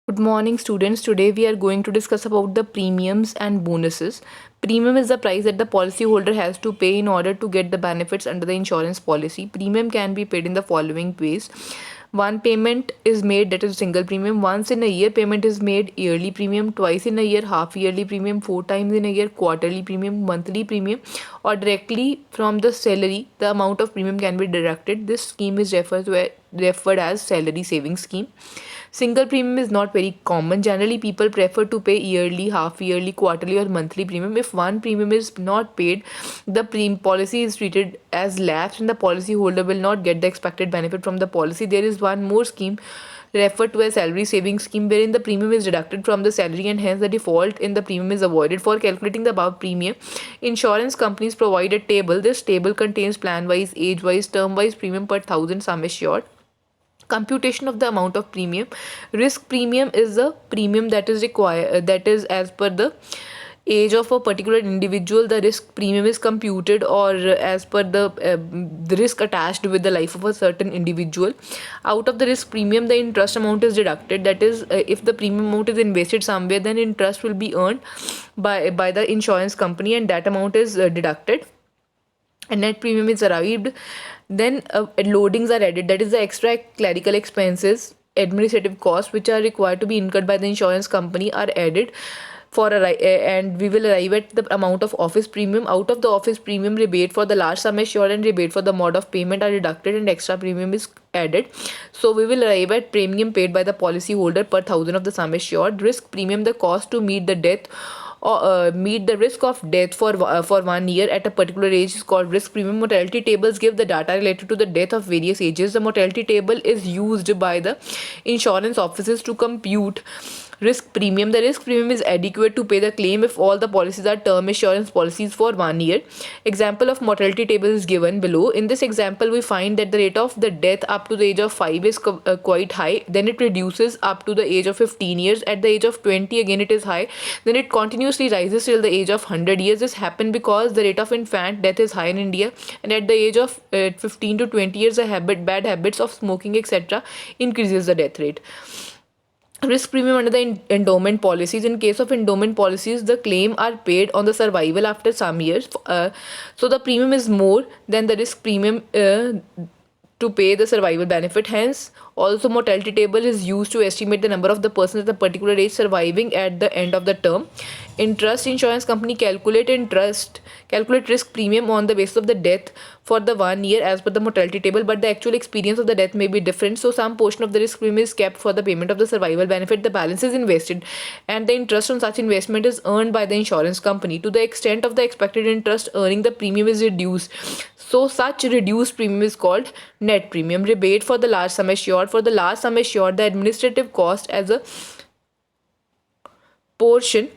Good morning, students. Today we are going to discuss about the premiums and bonuses. Premium is the price that the policyholder has to pay in order to get the benefits under the insurance policy. Premium can be paid in the following ways. One payment is made, that is single premium. Once in a year payment is made, yearly premium. Twice in a year, half yearly premium. Four times in a year, quarterly premium, monthly premium, or directly from the salary the amount of premium can be deducted. This scheme is referred as salary savings scheme. Single premium is not very common. Generally, people prefer to pay yearly, half yearly, quarterly, or monthly premium. If one premium is not paid, the policy is treated as lapsed and the policy holder will not get the expected benefit from the policy. There is one more scheme referred to as salary savings scheme, wherein the premium is deducted from the salary and hence the default in the premium is avoided. For calculating the above premium, insurance companies provide a table. This table contains plan wise, age wise, term wise premium per thousand sum assured. Computation of the amount of premium. Risk premium is the premium that is required, that is as per the age of a particular individual. The risk premium is computed or as per the risk attached with the life of a certain individual. Out of the risk premium, the interest amount is deducted. That is, if the premium amount is invested somewhere, then interest will be earned by the insurance company, and that amount is deducted. A net premium is arrived. Then loadings are added, that is the extra clerical expenses, administrative costs which are required to be incurred by the insurance company are added and we will arrive at the amount of office premium. Out of the office premium, rebate for the large sum assured and rebate for the mode of payment are deducted and extra premium is added. So we will arrive at premium paid by the policy holder per thousand of the sum assured. Risk premium, the cost to meet the death or meet the risk of death for 1 year at a particular age is called risk premium. Mortality tables give the data related to the death of various ages. The mortality table is used by the insurance offices to compute risk premium. The risk premium is adequate to pay the claim if all the policies are term insurance policies for 1 year. Example of mortality table is given below. In this example, we find that the rate of the death up to the age of 5 is quite high. Then it reduces up to the age of 15 years. At the age of 20, again it is high. Then it continuously rises till the age of 100 years. This happened because the rate of infant death is high in India, and at the age of 15 to 20 years, bad habits of smoking, etc., increases the death rate. Risk premium under the endowment policies. In case of endowment policies, the claim are paid on the survival after some years. So the premium is more than the risk premium to pay the survival benefit. Hence, also mortality table is used to estimate the number of the persons at a particular age surviving at the end of the term. Interest insurance company calculate risk premium on the basis of the death for the 1 year as per the mortality table, but the actual experience of the death may be different. So some portion of the risk premium is kept for the payment of the survival benefit. The balance is invested, and the interest on such investment is earned by the insurance company. To the extent of the expected interest earning, the premium is reduced. So such reduced premium is called net premium. Rebate for the large sum assured. For the large sum assured, the administrative cost portion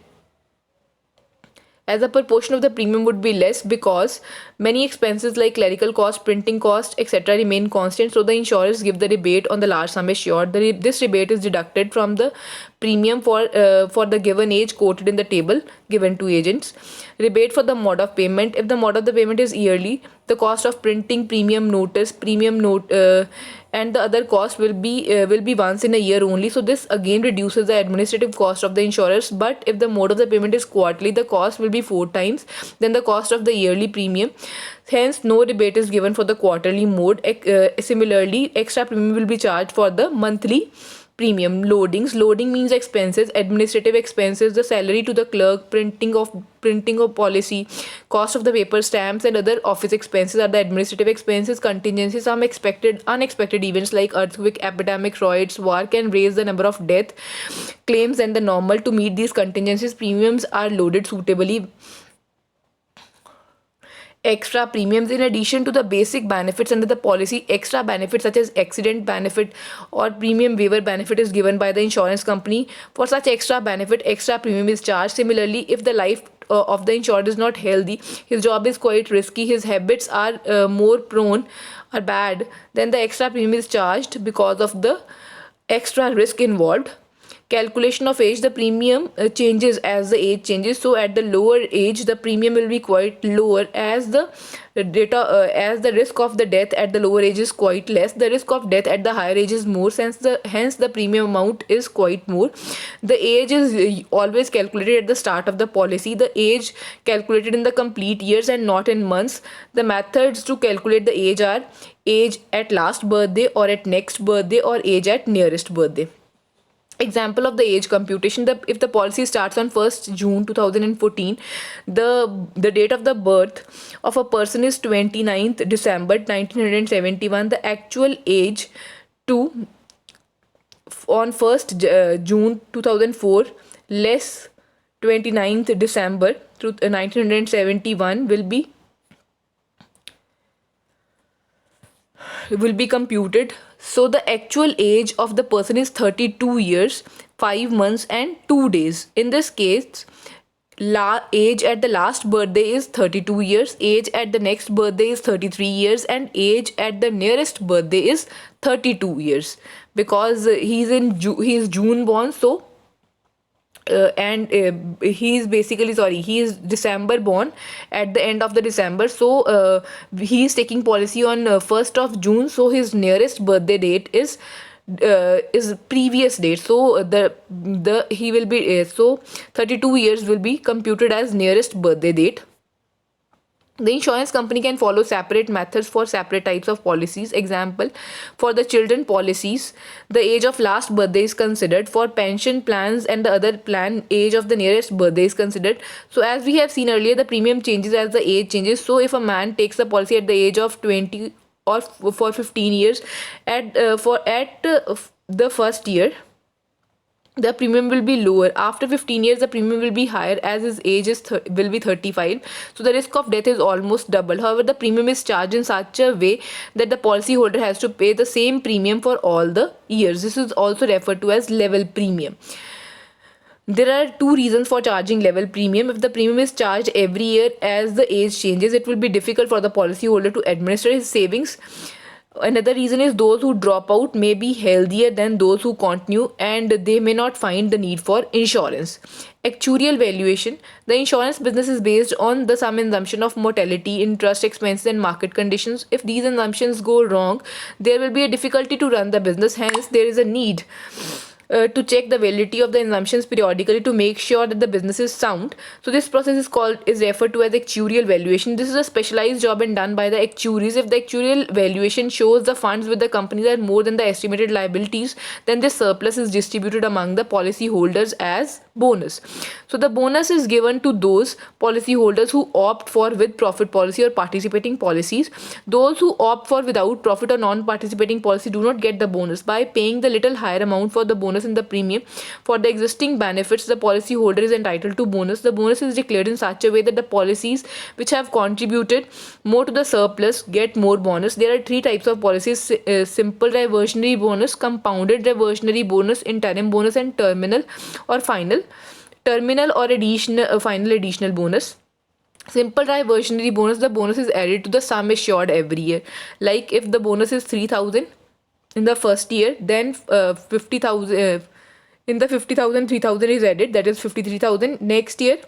as a proportion of the premium would be less because many expenses like clerical cost, printing cost, etc. remain constant. So the insurers give the rebate on the large sum assured. This rebate is deducted from the premium for the given age quoted in the table given to agents. Rebate for the mode of payment. If the mode of the payment is yearly, the cost of printing, premium notice, premium note, and the other cost will be once in a year only. So this again reduces the administrative cost of the insurers. But if the mode of the payment is quarterly, the cost will be 4 times than the cost of the yearly premium. Hence, no rebate is given for the quarterly mode. Similarly, extra premium will be charged for the monthly premium. Loading means expenses, administrative expenses, the salary to the clerk, printing of policy, cost of the paper stamps, and other office expenses are the administrative expenses. Contingencies. Some unexpected events like earthquake, epidemic, riots, war can raise the number of death claims than the normal. To meet these contingencies, premiums are loaded suitably. Extra premiums. In addition to the basic benefits under the policy, extra benefits such as accident benefit or premium waiver benefit is given by the insurance company. For such extra benefit, extra premium is charged. Similarly, if the life of the insured is not healthy, his job is quite risky, his habits are more prone or bad, then the extra premium is charged because of the extra risk involved. calculation of age, the premium changes as the age changes. So at the lower age the premium will be quite lower, as the as the risk of the death at the lower age is quite less. The risk of death at the higher age is more, hence the premium amount is quite more. The age is always calculated at the start of the policy. The age calculated in the complete years and not in months. The methods to calculate the age are age at last birthday, or at next birthday, or age at nearest birthday. Example of the age computation: if the policy starts on 1st June 2014, the date of the birth of a person is 29th December 1971. The actual age to on 1st June 2004 less 29th December 1971 will be computed. So the actual age of the person is 32 years, 5 months and 2 days. In this case, age at the last birthday is 32 years, age at the next birthday is 33 years, and age at the nearest birthday is 32 years, because he is June born. So he is December born, at the end of the December. So he is taking policy on 1st of June. So his nearest birthday date is previous date. So the he will be so 32 years will be computed as nearest birthday date. The insurance company can follow separate methods for separate types of policies. Example, for the children policies, the age of last birthday is considered. For pension plans and the other plan, age of the nearest birthday is considered. So as we have seen earlier, the premium changes as the age changes. So if a man takes a policy at the age of 20 or for 15 years, at the first year, the premium will be lower. After 15 years, the premium will be higher, as his age will be 35. So the risk of death is almost double. However, the premium is charged in such a way that the policyholder has to pay the same premium for all the years. This is also referred to as level premium. There are two reasons for charging level premium. If the premium is charged every year as the age changes, it will be difficult for the policyholder to administer his savings. Another reason is those who drop out may be healthier than those who continue, and they may not find the need for insurance. Actuarial valuation: the insurance business is based on the some assumption of mortality, interest expenses and market conditions. If these assumptions go wrong, there will be a difficulty to run the business. Hence, there is a need to check the validity of the assumptions periodically to make sure that the business is sound. So this process is referred to as actuarial valuation. This is a specialized job and done by the actuaries. If the actuarial valuation shows the funds with the companies are more than the estimated liabilities, then this surplus is distributed among the policy holders as bonus. So the bonus is given to those policy holders who opt for with profit policy or participating policies. Those who opt for without profit or non-participating policy do not get the bonus. By paying the little higher amount for the bonus in the premium for the existing benefits, the policy holder is entitled to bonus. The bonus is declared in such a way that the policies which have contributed more to the surplus get more bonus. There are three types of policies: simple reversionary bonus, compounded reversionary bonus, interim bonus, and terminal or final additional bonus. Simple reversionary bonus: the bonus is added to the sum assured every year. Like if the bonus is 3,000 in the first year, then 50,000 in the 50,000 3,000 is added, that is 53,000. Next year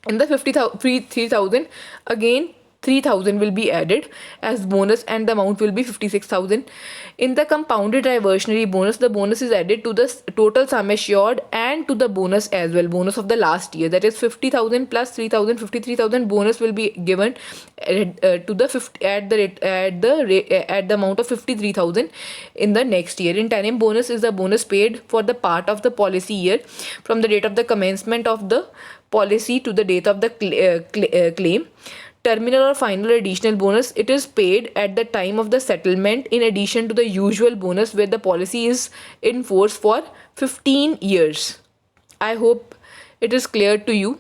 in the 3,000 again 3,000 will be added as bonus, and the amount will be 56,000. In the compounded reversionary bonus, the bonus is added to the total sum assured and to the bonus as well, bonus of the last year, that is 50,000 plus 3,000, 53,000 bonus will be given to the at the amount of 53,000 in the next year. Interim bonus is the bonus paid for the part of the policy year from the date of the commencement of the policy to the date of the claim. Terminal or final additional bonus: it is paid at the time of the settlement in addition to the usual bonus where the policy is in force for 15 years. I hope it is clear to you.